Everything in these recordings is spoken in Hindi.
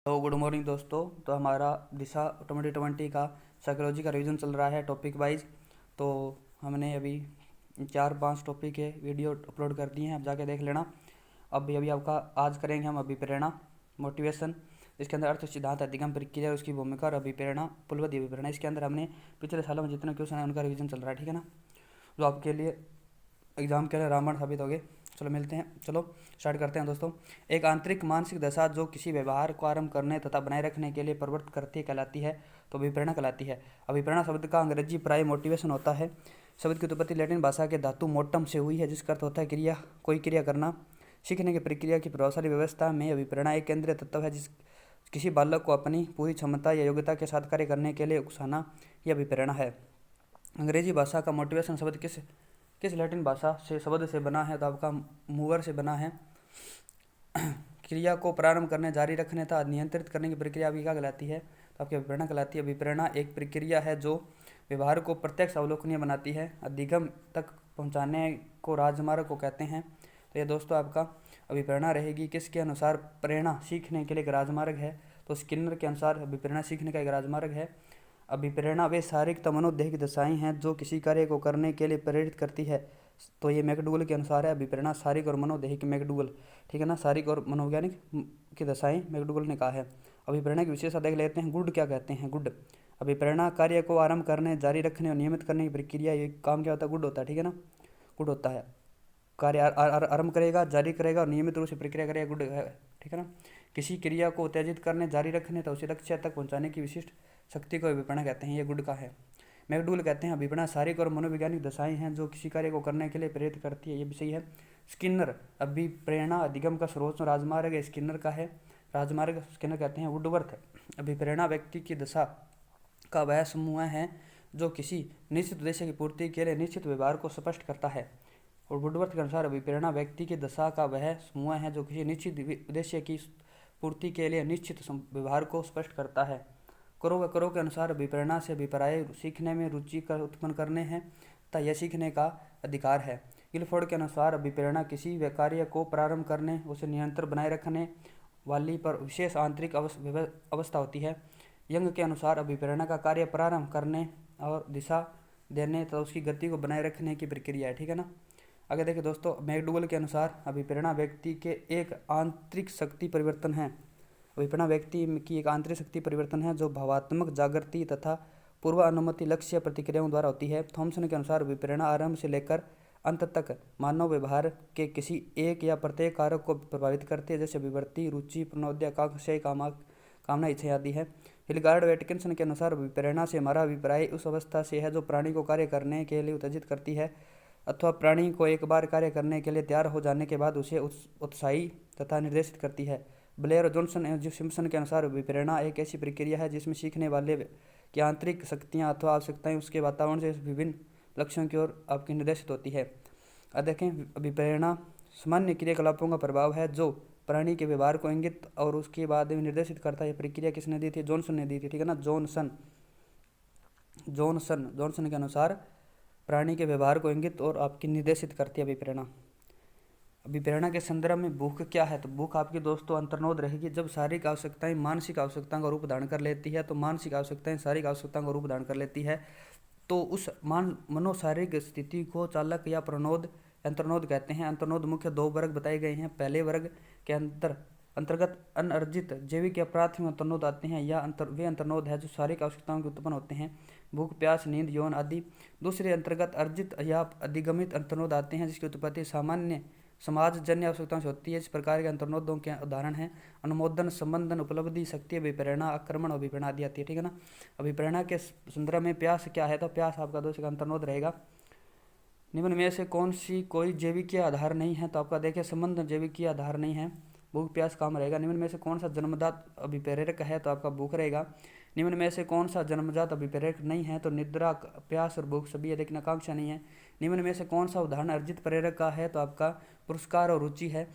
तो गुड मॉर्निंग दोस्तों। तो हमारा दिशा 2020 का साइकोलॉजी का रिवीजन चल रहा है टॉपिक वाइज। तो हमने अभी 4-5 टॉपिक के वीडियो अपलोड कर दिए हैं, आप जाके देख लेना। अभी आपका आज करेंगे हम अभिप्रेरणा मोटिवेशन। इसके अंदर अर्थ सिद्धांत अधिगम प्रक्रिया उसकी भूमिका और अभिप्रेरणा पुलवदी अभिप्रेरणा। इसके अंदर हमने पिछले सालों में जितने क्वेश्चन है उनका रिवीजन चल रहा है, ठीक है ना, जो आपके लिए एग्जाम के लिए रामबाण साबित हो गए। चलो मिलते हैं, चलो स्टार्ट करते हैं दोस्तों। एक आंतरिक मानसिक दशा जो किसी व्यवहार को आरंभ करने तथा बनाए रखने के लिए प्रवृत्त करती कहलाती है, तो अभिप्रेरणा कहलाती है। अभिप्रेरणा शब्द का अंग्रेजी प्राय मोटिवेशन होता है। शब्द की उत्पत्ति लैटिन भाषा के धातु मोटम से हुई है, जिसका अर्थ होता है क्रिया, कोई क्रिया करना। सीखने की प्रक्रिया की प्रभावशाली व्यवस्था में अभिप्रेरणा एक केंद्रीय तत्व है, जिस किसी बालक को अपनी पूरी क्षमता या योग्यता के साथ कार्य करने के लिए उकसाना, यह अभिप्रेरणा है। अंग्रेजी भाषा का मोटिवेशन शब्द किस किस लैटिन भाषा से शब्द से बना है, तो आपका मूवर से बना है। क्रिया को प्रारंभ करने, जारी रखने तथा नियंत्रित करने की प्रक्रिया आपकी क्या कहलाती है, तो आपकी अभिप्रेरणा कहलाती है। अभिप्रेरणा एक प्रक्रिया है जो व्यवहार को प्रत्यक्ष अवलोकनीय बनाती है, अधिगम तक पहुंचाने को राजमार्ग को कहते हैं। तो ये दोस्तों आपका अभिप्रेरणा रहेगी किसके अनुसार, प्रेरणा सीखने के लिए एक राजमार्ग है, तो स्किनर के अनुसार अभिप्रेरणा सीखने का एक राजमार्ग है। अभिप्रेरणा वे शारीरिक तथा मनोदैहिक दशाएं हैं जो किसी कार्य को करने के लिए प्रेरित करती है, तो ये मैकडूगल के अनुसार है। अभिप्रेरणा शारीरिक और मनोदैहिक, मैकडूगल, ठीक है ना, शारीरिक और मनोवैज्ञानिक की दशाएं मैकडूगल ने कहा है। अभिप्रेरणा की विशेषता देख लेते हैं। गुड क्या कहते हैं, गुड अभिप्रेरणा कार्य को आरंभ करने, जारी रखने और नियमित करने की प्रक्रिया। ये काम क्या होता है, गुड होता है, ठीक है ना, गुड होता है। कार्य आरंभ करेगा, जारी करेगा और नियमित रूप से प्रक्रिया करेगा, गुड है, ठीक है ना। किसी क्रिया को उत्तेजित करने, जारी रखने तो उसे लक्ष्य तक पहुंचाने की विशिष्ट शक्ति को अभिप्रेरणा कहते हैं, ये गुड का है। मैकडूगल कहते हैं अभिप्रेरणा शारीरिक और मनोवैज्ञानिक दशाएं हैं जो किसी कार्य को करने के लिए प्रेरित करती है, ये भी सही है। स्किनर अभिप्रेरणा अधिगम का सर्वोच्च राजमार्ग है, स्किनर का है राजमार्ग, स्किनर कहते हैं। वुडवर्थ अभिप्रेरणा व्यक्ति की दशा का वह समूह है जो किसी निश्चित उद्देश्य की पूर्ति के लिए निश्चित व्यवहार को स्पष्ट करता है। और वुडवर्थ के अनुसार अभिप्रेरणा व्यक्ति की दशा का वह समूह है जो किसी निश्चित उद्देश्य की पूर्ति के लिए निश्चित व्यवहार को स्पष्ट करता है। करो के अनुसार अभिप्रेरणा से अभिप्राय सीखने में रुचि कर उत्पन्न करने हैं तथा यह सीखने का अधिकार है। गिलफोर्ड के अनुसार अभिप्रेरणा किसी कार्य को प्रारंभ करने, उसे निरंतर बनाए रखने वाली पर विशेष आंतरिक अवस्था होती है। यंग के अनुसार अभिप्रेरणा का कार्य प्रारंभ करने और दिशा देने तथा उसकी गति को बनाए रखने की प्रक्रिया है, ठीक है ना। आगे देखिए दोस्तों, मैकडूगल के अनुसार अभिप्रेरणा व्यक्ति के एक आंतरिक शक्ति परिवर्तन है। अभिप्रेरणा व्यक्ति की एक आंतरिक शक्ति परिवर्तन है जो भावात्मक जागृति तथा पूर्व अनुमति लक्ष्य प्रतिक्रियाओं द्वारा होती है। थॉमसन के अनुसार अभिप्रेरणा आरंभ से लेकर अंत तक मानव व्यवहार के किसी एक या प्रत्येक कारक को प्रभावित करती है, जैसे अभिवृत्ति, रुचि, प्रणोदय, आकांक्षा, कामना, इच्छा आदि है। हिलगार्ड वेटकिंसन के अनुसार अभिप्रेरणा से हमारा अभिप्राय उस अवस्था से है जो प्राणी को कार्य करने के लिए उत्तेजित करती है, अथवा प्राणी को एक बार कार्य करने के लिए तैयार हो जाने के बाद उसे उत्साही तथा निर्देशित करती है। ब्लेयर और जॉनसन एवं सिम्पसन के अनुसार अभिप्रेरणा एक ऐसी प्रक्रिया है जिसमें सीखने वाले की आंतरिक शक्तियाँ अथवा आवश्यकताएं उसके वातावरण से विभिन्न लक्ष्यों की ओर आपकी निर्देशित होती है। अब देखें, अभिप्रेरणा सामान्य क्रियाकलापों का प्रभाव है जो प्राणी के व्यवहार को इंगित और उसके बाद निर्देशित करता है। प्रक्रिया किसने दी थी, जॉनसन ने दी थी, ठीक है ना, जॉनसन के अनुसार प्राणी के व्यवहार को इंगित और आपकी निर्देशित करती है अभिप्रेरणा। अभिप्रेरणा के संदर्भ में भूख क्या है, तो भूख आपकी दोस्तों अंतर्नोद रहेगी। जब शारीरिक आवश्यकताएं मानसिक आवश्यकताओं का रूप धारण कर लेती है, तो मानसिक आवश्यकताएं शारीरिक आवश्यकताओं का रूप धारण कर लेती है, तो उस मनोशारीरिक स्थिति को चालक या प्रणोद अंतर्नोद कहते हैं। अंतर्नोद मुख्य 2 वर्ग बताए गए हैं। पहले वर्ग के अंतर्गत अनअर्जित जैविक या प्राथमिक अंतर्नोद आते हैं, या वे अंतर्नोद है जो शारीरिक आवश्यकताओं के उत्पन्न होते हैं, भूख, प्यास, नींद, यौन आदि। दूसरे अंतर्गत अर्जित या अधिगमित अंतर्नोद आते हैं जिसकी उत्पत्ति सामान्य समाजजन्य आवश्यकताओं से होती है। इस प्रकार के अंतर्नोदों के उदाहरण हैं अनुमोदन, संबंधन, उपलब्धि, शक्ति, अभिप्रेरणा, आक्रमण, अभिप्रेरणा आदि आती है, ठीक है ना। अभिप्रेरणा के संदर्भ में प्यास क्या है, तो प्यास आपका दोस्त का अंतर्नोद रहेगा। निम्न में से कौन सी कोई जैविकीय आधार नहीं है, तो आपका देखिए संबंध जैविकीय आधार नहीं है, भूख प्यास काम रहेगा। निम्न में से कौन सा जन्मजात अभिप्रेरक है, तो आपका भूख रहेगा। निम्न में से कौन सा जन्मजात अभिप्रेरक नहीं है, तो निद्रा, प्यास और भूख सभी है, लेकिन आकांक्षा नहीं है। निम्न में से कौन सा उदाहरण अर्जित प्रेरक का है, तो आपका पुरस्कार और रुचि है।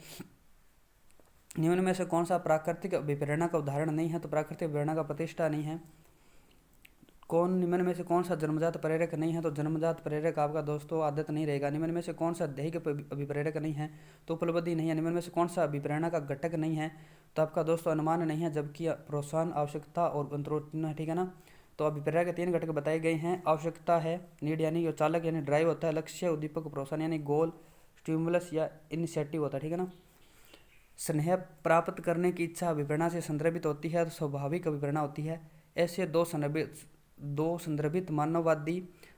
निम्न में से कौन सा प्राकृतिक अभिप्रेरणा का उदाहरण नहीं है, तो प्राकृतिक अभिप्रेरणा का प्रतिष्ठा नहीं है। कौन निम्न में से कौन सा जन्मजात प्रेरक नहीं है? तो जन्मजात प्रेरक आपका दोस्तों आदत नहीं रहेगा। निम्न में से कौन सा दैहिक अभिप्रेरक नहीं है? तो उपलब्धि नहीं है। निम्न में से कौन सा अभिप्रेरणा का घटक नहीं है? तो आपका दोस्तों अनुमान नहीं है, जबकि प्रोत्साहन, आवश्यकता और अंतरोत्न है, ठीक है ना। तो अभिप्रेरणा के 3 घटक बताए गए हैं। आवश्यकता है, नीड यानी चालक यानी ड्राइव होता है। लक्ष्य, उद्दीपक, प्रोत्साहन यानी गोल, स्टिमुलस या इनिशिएटिव होता है, ठीक है ना। स्नेह प्राप्त करने की इच्छा अभिप्रेरणा से संदर्भित होती है, तो स्वाभाविक अभिप्रेरणा होती है। ऐसे दो संदर्भित मानववादी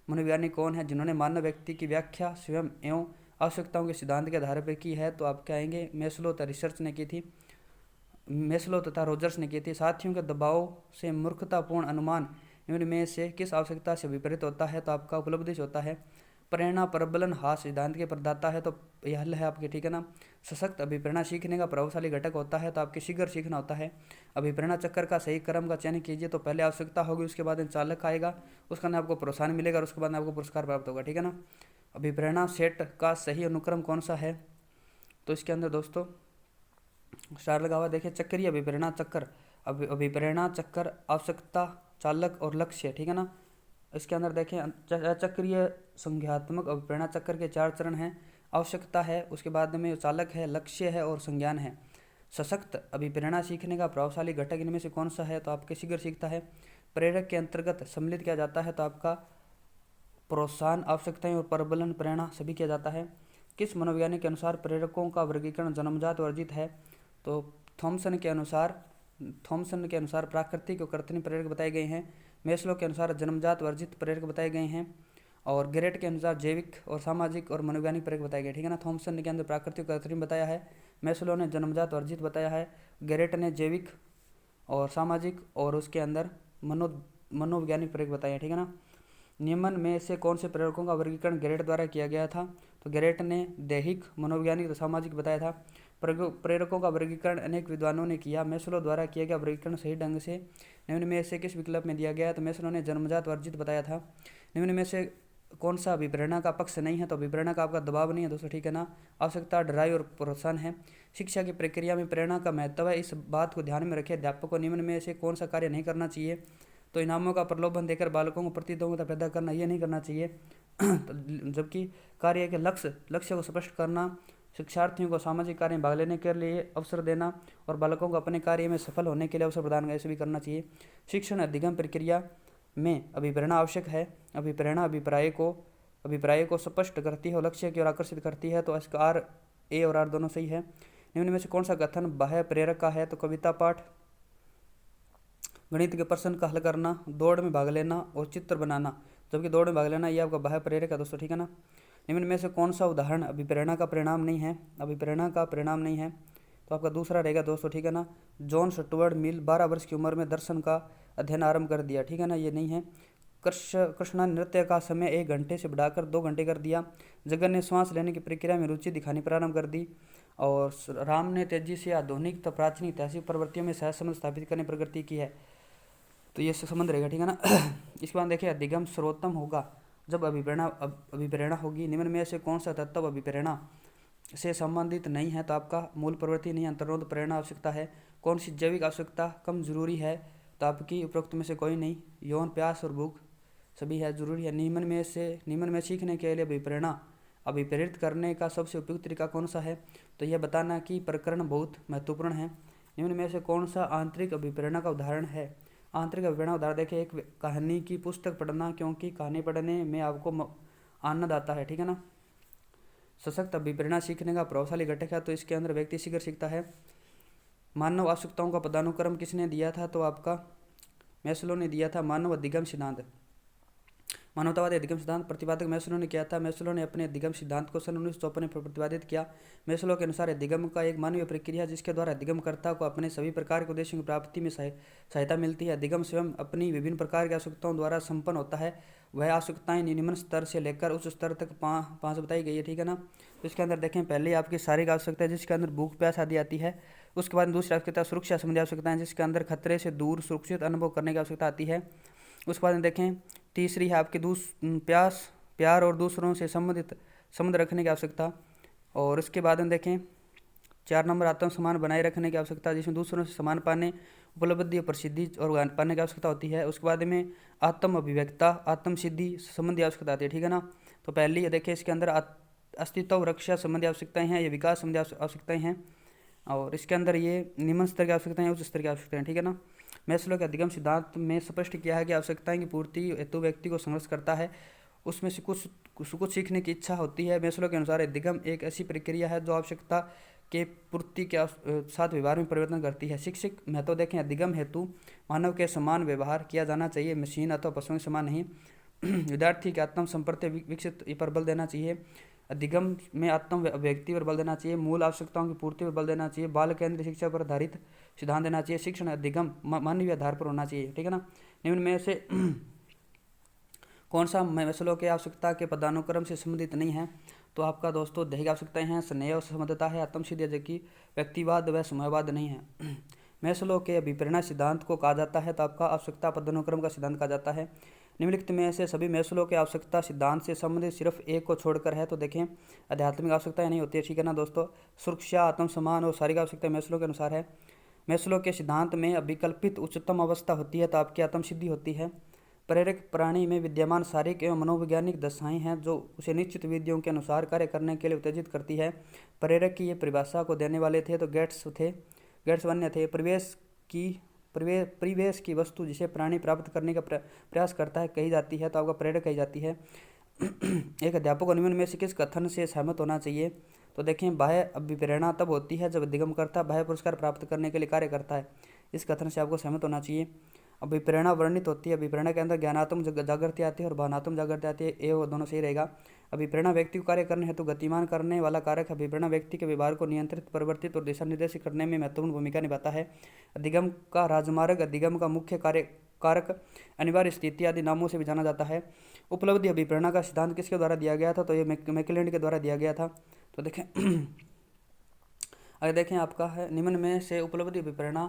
मनोवैज्ञानिक कौन है जिन्होंने मानव व्यक्ति की व्याख्या स्वयं एवं आवश्यकताओं के सिद्धांत के आधार पर की है? तो आप क्या आएंगे, मेस्लो तथा रोजर्स ने की थी। साथियों के दबाव से मूर्खतापूर्ण अनुमान इनमें में से किस आवश्यकता से विपरीत होता है? तो आपका उपलब्धि से होता है। प्रेरणा प्रबलन हास सिद्धांत के प्रदाता है, तो यह हल है आपके, ठीक है ना। सशक्त अभिप्रेरणा सीखने का प्रभावशाली घटक होता है, तो आपके शीघ्र सीखना होता है। अभिप्रेरणा चक्र का सही क्रम का चयन कीजिए, तो पहले आवश्यकता होगी, उसके बाद चालक आएगा, उसका आपको प्रोत्साहन मिलेगा और उसके बाद आपको पुरस्कार प्राप्त होगा, ठीक है ना। अभिप्रेरणा सेट का सही अनुक्रम कौन सा है? तो इसके अंदर दोस्तों स्टार लगा हुआ देखिए, चक्रीय अभिप्रेरणा चक्र, अभिप्रेरणा चक्र, आवश्यकता, चालक और लक्ष्य, ठीक है ना। इसके अंदर देखें चक्रीय संज्ञात्मक अभिप्रेरणा चक्र के 4 चरण हैं। आवश्यकता है, उसके बाद में चालक है, लक्ष्य है और संज्ञान है। सशक्त अभिप्रेरणा सीखने का प्रभावशाली घटक इनमें से कौन सा है? तो आपके शीघ्र सीखता है। प्रेरक के अंतर्गत सम्मिलित किया जाता है, तो आपका प्रोत्साहन, आवश्यकताएं और प्रबलन प्रेरणा सभी किया जाता है। किस मनोवैज्ञानिक के अनुसार प्रेरकों का वर्गीकरण जन्मजात वर्जित है? तो थॉमसन के अनुसार प्राकृतिक और कृत्रिम प्रेरक बताए गए हैं। मेस्लो के अनुसार जन्मजात वर्जित प्रेरक बताए गए हैं। और गेरेट के अनुसार जैविक और सामाजिक और मनोवैज्ञानिक प्रेरक बताए गए, ठीक है ना। थॉमसन ने के अंदर प्राकृतिक और कृत्रिम बताया है, मेस्लो ने जन्मजात वर्जित बताया है, गेरेट ने जैविक और सामाजिक और उसके अंदर मनोवैज्ञानिक प्रेरक बताए हैं, ठीक है ना। निम्न में से कौन से प्रेरकों का वर्गीकरण गेरेट द्वारा किया गया था? तो गेरेट ने दैहिक, मनोवैज्ञानिक और सामाजिक बताया था। प्रेरकों का वर्गीकरण अनेक विद्वानों ने किया। मेस्लो द्वारा किया गया वर्गीकरण सही ढंग से निम्न में से किस विकल्प में दिया गया? तो मेस्लो ने जन्मजात वर्जित बताया था। निम्न में से कौन सा अभिप्रेरणा का पक्ष नहीं है? तो अभिप्रेरणा का आपका दबाव नहीं है दोस्तों, ठीक है ना। आवश्यकता, ड्राइव और प्रोत्साहन है। शिक्षा की प्रक्रिया में प्रेरणा का महत्व है, इस बात को ध्यान में रखें। अध्यापक को निम्न में से कौन सा कार्य नहीं करना चाहिए? तो इनामों का प्रलोभन देकर बालकों को प्रतियोगिता पैदा करना, ये नहीं करना चाहिए। जबकि कार्य के लक्ष्य को स्पष्ट करना, शिक्षार्थियों को सामाजिक कार्य में भाग लेने के लिए अवसर देना और बालकों को अपने कार्य में सफल होने के लिए अवसर प्रदान करना, ऐसे भी करना चाहिए। शिक्षण अधिगम प्रक्रिया में अभिप्रेरणा आवश्यक है। अभिप्रेरणा अभिप्राय को स्पष्ट करती है और लक्ष्य की ओर आकर्षित करती है, तो इसका आर, ए और आर दोनों सही है। निम्न में से कौन सा कथन बाह्य प्रेरक का है? तो कविता पाठ, गणित के प्रश्न का हल करना, दौड़ में भाग लेना और चित्र बनाना, जबकि दौड़ में भाग लेना ये आपका बाह्य प्रेरक है दोस्तों, ठीक है ना। निम्न में से कौन सा उदाहरण अभिप्रेरणा का परिणाम नहीं है? अभिप्रेरणा का परिणाम नहीं है, तो आपका दूसरा रहेगा दोस्तों, ठीक है ना। जॉन स्टुअर्ट मिल 12 वर्ष की उम्र में दर्शन का अध्ययन आरंभ कर दिया, ठीक है ना, ये नहीं है। कृष्णा नृत्य का समय 1 घंटे से बढ़ाकर 2 घंटे कर दिया। जगन ने श्वास लेने की प्रक्रिया में रुचि दिखानी प्रारंभ कर दी। और राम ने तेजी से आधुनिक तथा प्राचीन ऐतिहासिक प्रवृत्तियों में सहज संबंध स्थापित करने प्रगति की है, तो ये संबंध रहेगा, ठीक है ना। इसके बाद देखिए अधिगम सर्वोत्तम होगा जब अभिप्रेरणा होगी। निम्न में से कौन सा तत्व अभिप्रेरणा से संबंधित नहीं है? तो आपका मूल प्रवृत्ति नहीं, अंतर्रोध प्रेरणा आवश्यकता है। कौन सी जैविक आवश्यकता कम जरूरी है? तो आपकी उपरोक्त में से कोई नहीं। यौन, प्यास और भूख सभी है जरूरी है। निम्न में सीखने के लिए अभिप्रेरणा अभिप्रेरित करने का सबसे उपयुक्त तरीका कौन सा है? तो यह बताना कि प्रकरण बहुत महत्वपूर्ण है। निम्न में से कौन सा आंतरिक अभिप्रेरणा का उदाहरण है? आंतरिक अभिप्रेरणा उदाहरण देखिए, एक कहानी की पुस्तक पढ़ना, क्योंकि कहानी पढ़ने में आपको आनंद आता है, ठीक है ना। सशक्त अभिप्रेरणा सीखने का प्रभावशाली घटक है, तो इसके अंदर व्यक्ति शीघ्र सीखता है। मानव आवश्यकताओं का पदानुक्रम किसने दिया था? तो आपका मेस्लो ने दिया था। मानव अधिगम सिद्धांत, मानवतावादी अधिगम सिद्धांत प्रतिपादक मेस्लो ने किया था। मेस्लो ने अपने अधिगम सिद्धांत को सन 1954 में प्रतिपादित किया। मेस्लो के अनुसार अधिगम का एक मानवीय प्रक्रिया है जिसके द्वारा अधिगमकर्ता को अपने सभी प्रकार के उद्देश्यों की प्राप्ति में सहायता मिलती है। अधिगम स्वयं अपनी विभिन्न प्रकार की आवश्यकताओं द्वारा संपन्न होता है। वह आवश्यकताएं निम्न स्तर से लेकर उच्च स्तर तक पाँच बताई गई है, ठीक है ना। तो इसके अंदर देखें, पहले आपकी शारीरिक आवश्यकता है जिसके अंदर भूख प्यास आदि आती है। उसके बाद दूसरी आवश्यकता सुरक्षा संबंधी आवश्यकताएं जिसके अंदर खतरे से दूर सुरक्षित अनुभव करने की आवश्यकता आती है। उसके बाद देखें, तीसरी है आपकी प्यार और दूसरों से संबंध रखने की आवश्यकता। और उसके बाद हम देखें 4 नंबर आत्म सम्मान बनाए रखने की आवश्यकता, जिसमें दूसरों से सम्मान पाने उपलब्धि और प्रसिद्धि और ज्ञान पाने की आवश्यकता होती है। उसके बाद में आत्म अभिव्यक्ता, आत्म सिद्धि संबंधी आवश्यकता आती है, ठीक है ना। तो पहली ये देखिए इसके अंदर अस्तित्व रक्षा संबंधी आवश्यकताएं हैं, ये विकास संबंधी आवश्यकताएं हैं, और इसके अंदर ये निम्न स्तर की आवश्यकताएं, उच्च स्तर की आवश्यकताएं, ठीक है ना। मैस्लो के अधिगम सिद्धांत में स्पष्ट किया है कि आवश्यकताएं की पूर्ति हेतु व्यक्ति को संघर्ष करता है, उसमें से कुछ सीखने की इच्छा होती है। मैस्लो के अनुसार अधिगम एक ऐसी प्रक्रिया है जो आवश्यकता के पूर्ति के साथ व्यवहार में परिवर्तन करती है। शिक्षक महत्व देखें, अधिगम हेतु मानव के समान व्यवहार किया जाना चाहिए, मशीन अथवा पशुओं के समान नहीं। विद्यार्थी के आत्म संपर्क विकसित पर बल देना चाहिए। अधिगम में आत्म अभिव्यक्ति पर बल देना चाहिए, मूल आवश्यकताओं की पूर्ति पर बल देना चाहिए, बाल केंद्रीय शिक्षा पर आधारित सिद्धांत देना चाहिए। शिक्षण अधिगम मानवीय आधार पर होना चाहिए, ठीक है ना। निम्न में से कौन सा मैस्लो के आवश्यकता के पदानुक्रम से संबंधित नहीं है? तो आपका दोस्तों दैहिक आवश्यकताएं हैं, स्नेह और समर्थता है, आत्मसिद्धि, जबकि व्यक्तिवाद व समयवाद नहीं है। मैस्लो के अभिप्रेरणा सिद्धांत को कहा जाता है, तो आपका आवश्यकता पदानुक्रम का सिद्धांत कहा जाता है। निम्नलिखित में से सभी मैस्लो के आवश्यकता सिद्धांत से संबंधित सिर्फ एक को छोड़कर है, तो देखें आध्यात्मिक आवश्यकताएं नहीं होती है, ठीक है ना दोस्तों। सुरक्षा, आत्मसम्मान और शारीरिक आवश्यकता मैस्लो के अनुसार है। मैस्लो के सिद्धांत में अविकल्पित उच्चतम अवस्था होती है, तो आपकी आत्मसिद्धि होती है। प्रेरक प्राणी में विद्यमान शारीरिक एवं मनोवैज्ञानिक दशाएं हैं जो उसे निश्चित विधियों के अनुसार कार्य करने के लिए उत्तेजित करती है। प्रेरक की ये परिभाषा को देने वाले थे तो गेट्स वन्य थे। परिवेश की वस्तु जिसे प्राणी प्राप्त करने का प्रयास करता है कही जाती है, तो आपका प्रेरक कही जाती है। एक अध्यापक को निम्न में से किस कथन से सहमत होना चाहिए? तो देखें, बाह्य अभिप्रेरणा तब होती है जब अधिगमकर्ता बाह्य पुरस्कार प्राप्त करने के लिए कार्य करता है। इस कथन से आपको सहमत होना चाहिए। अभिप्रेरणा वर्णित होती है, अभिप्रेरणा के अंदर ज्ञानात्मक जागृति आती है और भावनात्मक जागृति आती है, ये वो दोनों सही रहेगा। अभिप्रेरणा व्यक्ति को कार्य करने हेतु गतिमान करने वाला कारक है। अभिप्रेरणा व्यक्ति के व्यवहार को नियंत्रित, परिवर्तित और दिशा निर्देशित करने में महत्वपूर्ण भूमिका निभाता है। अधिगम का राजमार्ग, अधिगम का मुख्य कारक, अनिवार्य स्थिति आदि नामों से भी जाना जाता है। उपलब्धि अभिप्रेरणा का सिद्धांत किसके द्वारा दिया गया था? तो ये मैकलेलैंड के द्वारा दिया गया था। तो देखें अगर देखें आपका है, निम्न में से उपलब्धि अभिप्रेरणा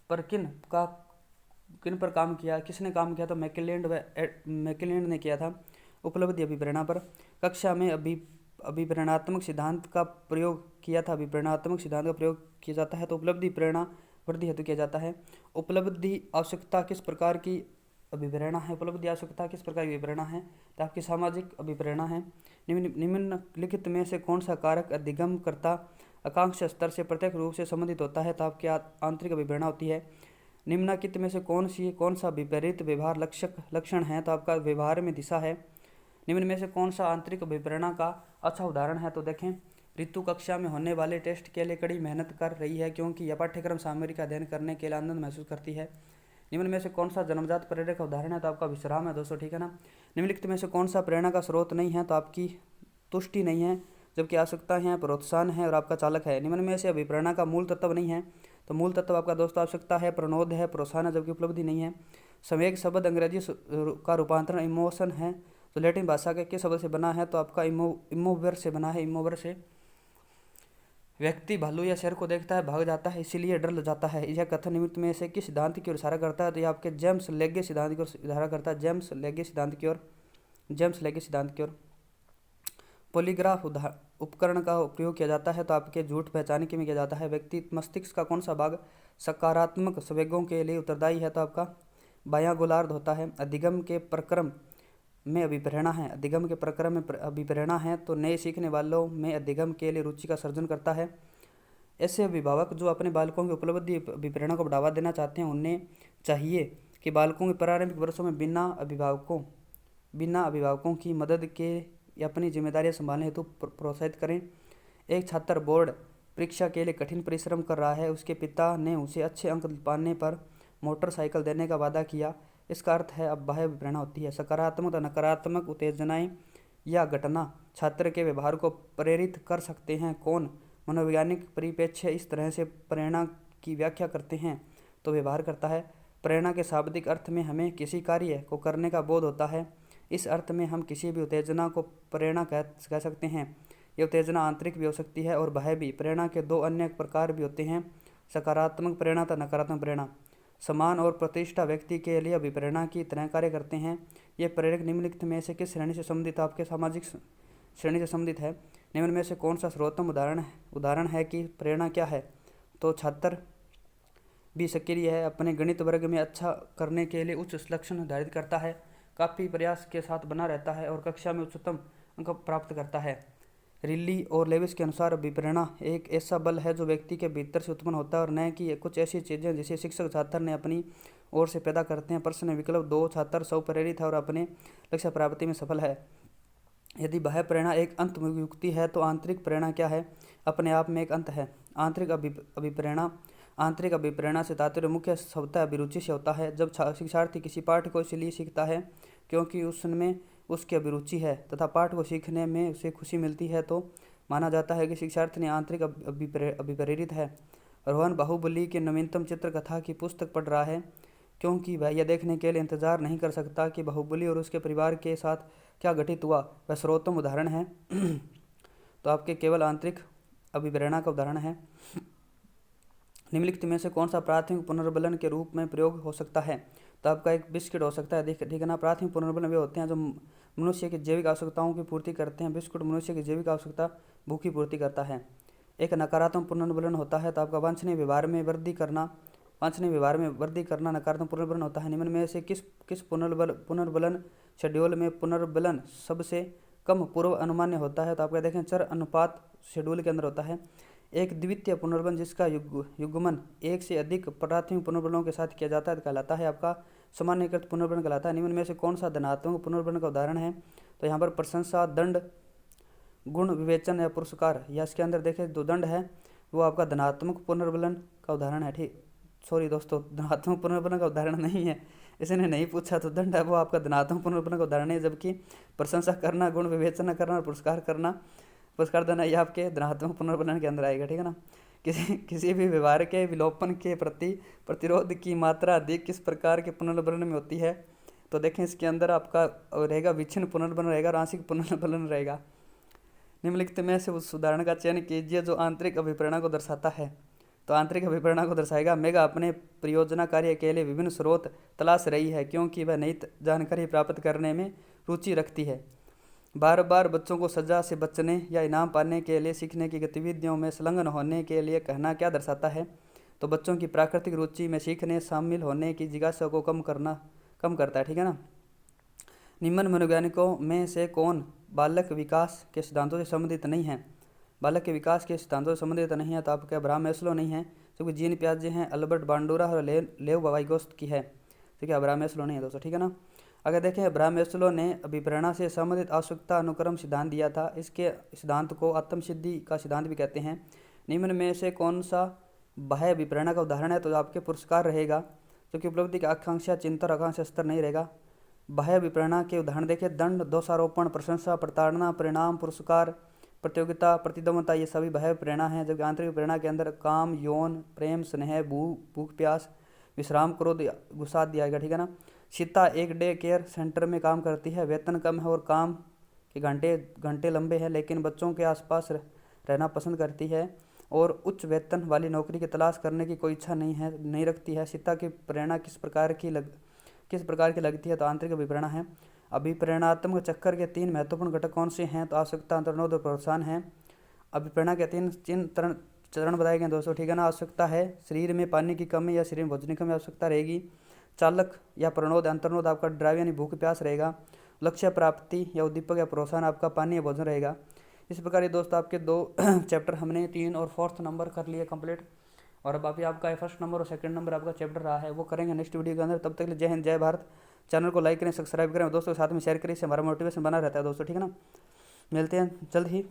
पर किन पर काम किया, किसने काम किया? तो मैकलेलैंड ने किया था उपलब्धि अभिप्रेरणा पर। कक्षा में अभिप्रेरणात्मक सिद्धांत का प्रयोग किया था। अभिप्रेरणात्मक सिद्धांत का प्रयोग किया जाता है तो उपलब्धि प्रेरणा वृद्धि हेतु किया जाता है। उपलब्धि आवश्यकता किस प्रकार की अभिप्रेरणा है? उपलब्धि आवश्यकता किस प्रकार की अभिप्रेरणा है? तो आपकी सामाजिक अभिप्रेरणा है। निम्नलिखित में से कौन सा कारक अधिगम करता आकांक्षा स्तर से प्रत्यक्ष रूप से संबंधित होता है? तो आपकी आंतरिक अभिप्रेरणा होती है। निम्नलिखित में से कौन सा विपरीत व्यवहार लक्षण है? तो आपका व्यवहार में दिशा है। निम्न में से कौन सा आंतरिक अभिप्रेरणा का अच्छा उदाहरण है? तो देखें, ऋतु कक्षा में होने वाले टेस्ट के लिए कड़ी मेहनत कर रही है क्योंकि यह पाठ्यक्रम सामग्री का अध्ययन करने के लिए आनंद महसूस करती है। निम्न में से कौन सा जन्मजात प्रेरक का उदाहरण है? तो आपका विश्राम है दोस्तों, ठीक है ना। निम्नलिखित में से कौन सा प्रेरणा का स्रोत नहीं है? तो आपकी तुष्टि नहीं है, जबकि आवश्यकता है, प्रोत्साहन है और आपका चालक है। निम्न में से अभिप्रेरणा का मूल तत्व नहीं है, तो मूल तत्व आपका दोस्तों आवश्यकता है, प्रणोद है, प्रोत्साहन है, जबकि उपलब्धि नहीं है। संवेग शब्द अंग्रेजी का रूपांतरण इमोशन है, तो लैटिन भाषा के किस शब्द से बना है? तो आपका इमोवर से बना है, इमोवर से। व्यक्ति भालू या शेर को देखता है, भाग जाता है, इसीलिए डर जाता है। यह कथन निमित्त में से किस सिद्धांत की ओर इशारा करता है? तो यह आपके जेम्स लेगे सिद्धांत की ओर इशारा करता है, जेम्स लेगे सिद्धांत की ओर। पॉलीग्राफ उपकरण का उपयोग किया जाता है, तो आपके झूठ पहचाने के में किया जाता है। व्यक्ति मस्तिष्क का कौन सा भाग सकारात्मक संवेगों के लिए उत्तरदायी है? तो आपका बायां गोलार्ध होता है। अधिगम के प्रक्रम में अभिप्रेरणा है, अधिगम के प्रक्रम में अभिप्रेरणा है, तो नए सीखने वालों में अधिगम के लिए रुचि का सर्जन करता है। ऐसे अभिभावक जो अपने बालकों की उपलब्धि अभिप्रेरणा को बढ़ावा देना चाहते हैं, उन्हें चाहिए कि बालकों के प्रारंभिक वर्षों में बिना अभिभावकों की मदद के अपनी जिम्मेदारियां संभालने हेतु प्रोत्साहित करें। एक छात्र बोर्ड परीक्षा के लिए कठिन परिश्रम कर रहा है, उसके पिता ने उसे अच्छे अंक पाने पर मोटरसाइकिल देने का वादा किया। इसका अर्थ है अब बाह्य प्रेरणा होती है। सकारात्मक और नकारात्मक उत्तेजनाएं या घटना छात्र के व्यवहार को प्रेरित कर सकते हैं। कौन मनोवैज्ञानिक परिप्रेक्ष्य इस तरह से प्रेरणा की व्याख्या करते हैं? तो व्यवहार करता है। प्रेरणा के शाब्दिक अर्थ में हमें किसी कार्य को करने का बोध होता है। इस अर्थ में हम किसी भी उत्तेजना को प्रेरणा कह सकते हैं। यह उत्तेजना आंतरिक भी हो सकती है और बाह्य भी। प्रेरणा के दो अन्य प्रकार भी होते हैं, सकारात्मक प्रेरणा तथा नकारात्मक प्रेरणा। समान और प्रतिष्ठा व्यक्ति के लिए अभिप्रेरणा की तरह कार्य करते हैं। ये प्रेरक निम्नलिखित में से किस श्रेणी से संबंधित? आपके सामाजिक श्रेणी से संबंधित है। निम्न में से कौन सा सर्वोत्तम उदाहरण है कि प्रेरणा क्या है? तो छात्र भी सक्रिय है। अपने गणित वर्ग में अच्छा करने के लिए उच्च लक्ष्य निर्धारित करता है, काफ़ी प्रयास के साथ बना रहता है और कक्षा में उच्चतम अंक प्राप्त करता है। रिल्ली और लेविस के अनुसार अभिप्रेरणा एक ऐसा बल है जो व्यक्ति के भीतर से उत्पन्न होता है और न कि कुछ ऐसी चीज़ें जिसे शिक्षक छात्र ने अपनी ओर से पैदा करते हैं। प्रश्न विकल्प 2, छात्र स्वप्रेरित है और अपने लक्ष्य प्राप्ति में सफल है। यदि बाह्य प्रेरणा एक अंत युक्ति है तो आंतरिक प्रेरणा क्या है? अपने आप में एक अंत है। आंतरिक अभिप्रेरणा से तात्पर्य मुख्य स्वतः अभिरुचि से होता है। जब शिक्षार्थी किसी पाठ को इसलिए सीखता है क्योंकि उसमें उसकी अभिरुचि है तथा पाठ को सीखने में उसे खुशी मिलती है तो माना जाता है कि शिक्षार्थी ने आंतरिक अभिप्रेरित है। रोहन बाहुबली के नवीनतम चित्रकथा की पुस्तक पढ़ रहा है क्योंकि वह यह देखने के लिए इंतजार नहीं कर सकता कि बाहुबली और उसके परिवार के साथ क्या घटित हुआ। वह सर्वोत्तम उदाहरण है। तो आपके केवल आंतरिक अभिप्रेरणा का उदाहरण है। निम्नलिखित में से कौन सा प्राथमिक पुनर्बलन के रूप में प्रयोग हो सकता है? तो आपका एक बिस्किट हो सकता है। ठीक है ना। प्राथमिक पुनर्बलन वे होते हैं जो मनुष्य की जैविक आवश्यकताओं की पूर्ति करते हैं। बिस्कुट मनुष्य की जैविक आवश्यकता भूख की पूर्ति करता है। एक नकारात्मक पुनर्बलन होता है। तो आपका वांछनीय व्यवहार में वृद्धि करना नकारात्मक पुनर्बलन होता है। निम्न में से किस पुनर्बलन शेड्यूल में पुनर्बलन सबसे कम पूर्व अनुमान्य होता है? तो आपका देखें चर अनुपात शेड्यूल के अंदर होता है। एक द्वितीय पुनर्बलन जिसका युग्मन एक से अधिक प्राथमिक पुनर्बलों के साथ किया जाता है कहलाता है आपका सामान्यीकृत पुनर्बलन कहलाता है। निम्न में से कौन सा धनात्मक पुनर्बलन का उदाहरण है? तो यहाँ पर प्रशंसा, दंड, गुण विवेचन या पुरस्कार, या इसके अंदर देखें जो दंड है वो आपका धनात्मक पुनर्बलन का उदाहरण है। ठीक, सॉरी दोस्तों, धनात्मक पुनर्बलन का उदाहरण नहीं है, इसने नहीं पूछा। तो दंड है वो आपका धनात्मक पुनर्बलन का उदाहरण है, जबकि प्रशंसा करना, गुण विवेचना करना और पुरस्कार देना ये आपके धनात्मक पुनर्बलन के अंदर आएगा। ठीक है ना। किसी भी व्यवहार के विलोपन के प्रति प्रतिरोध की मात्रा अधिक किस प्रकार के पुनर्बलन में होती है? तो देखें इसके अंदर आपका रहेगा विच्छिन्न पुनर्बलन रहेगा और आंशिक पुनर्बलन रहेगा। निम्नलिखित में से उस उदाहरण का चयन कीजिए जो आंतरिक अभिप्रेरणा को दर्शाता है। तो आंतरिक अभिप्रेरणा को दर्शाएगा मेगा अपने परियोजना कार्य के लिए विभिन्न स्रोत तलाश रही है क्योंकि वह नई जानकारी प्राप्त करने में रुचि रखती है। बार बार बच्चों को सजा से बचने या इनाम पाने के लिए सीखने की गतिविधियों में संलग्न होने के लिए कहना क्या दर्शाता है? तो बच्चों की प्राकृतिक रुचि में सीखने शामिल होने की जिज्ञासा को कम करता है। ठीक है ना। निम्न मनोवैज्ञानिकों में से कौन बालक विकास के सिद्धांतों से संबंधित नहीं है? बालक के विकास के सिद्धांतों से संबंधित नहीं है तो आपके अब्राहम मैस्लो नहीं है, क्योंकि जीन पियाजे हैं, अल्बर्ट बांडूरा और लेव वाइगोत्स्की की है। ठीक है, अब्राहम मैस्लो नहीं है दोस्तों। ठीक है ना। अगर देखें अब्राहम मैस्लो ने अभिप्रेरणा से संबंधित आवश्यकता अनुक्रम सिद्धांत दिया था। इसके सिद्धांत को आत्मसिद्धि का सिद्धांत भी कहते हैं। निम्न में से कौन सा बाह्य अभिप्रेरणा का उदाहरण है? तो आपके पुरस्कार रहेगा, क्योंकि उपलब्धि की आकांक्षा, चिंतन और आकांक्षा स्तर नहीं रहेगा। बाह्य अभिप्रेरणा के उदाहरण देखें दंड, दोषारोपण, प्रशंसा, प्रताड़ना, परिणाम, पुरस्कार, प्रतियोगिता, प्रतिद्वंदता, ये सभी बाह्य प्रेरणा है। जबकि आंतरिक प्रेरणा के अंदर काम, यौन, प्रेम, स्नेह, भूख प्यास, विश्राम, क्रोध, गुस्सा आदि आएगा। ठीक है ना। सीता एक डे केयर सेंटर में काम करती है। वेतन कम है और काम के घंटे लंबे हैं, लेकिन बच्चों के आसपास रहना पसंद करती है और उच्च वेतन वाली नौकरी की तलाश करने की कोई इच्छा नहीं रखती है। सीता की प्रेरणा किस प्रकार की लगती है? तो आंतरिक अभिप्रेरणा है। अभिप्रेरणात्मक चक्कर के 3 महत्वपूर्ण घटक कौन से हैं? तो आवश्यकता, अंतर्निरोध और प्रोत्साहन है। अभिप्रेरणा के 3 चरण बताए गए दोस्तों। ठीक है ना। आवश्यकता है शरीर में पानी की कमी या शरीर में भोजन की कमी आवश्यकता रहेगी। चालक या प्रणोद, अंतर्नोद आपका ड्राइव यानी भूख प्यास रहेगा। लक्ष्य प्राप्ति या उद्दीपक या प्रोत्साहन आपका पानी या भोजन रहेगा। इस प्रकार ये दोस्त आपके 2 चैप्टर हमने 3 और 4th नंबर कर लिए कंप्लीट। और अब अभी आपका 1st नंबर और 2nd नंबर आपका चैप्टर रहा है, वो करेंगे नेक्स्ट वीडियो के अंदर। तब तक के लिए जय हिंद, जय भारत। चैनल को लाइक करें, सब्सक्राइब करें और दोस्तों के साथ में शेयर करें, इससे हमारा मोटिवेशन बना रहता है दोस्तों। ठीक है ना। मिलते हैं जल्द ही।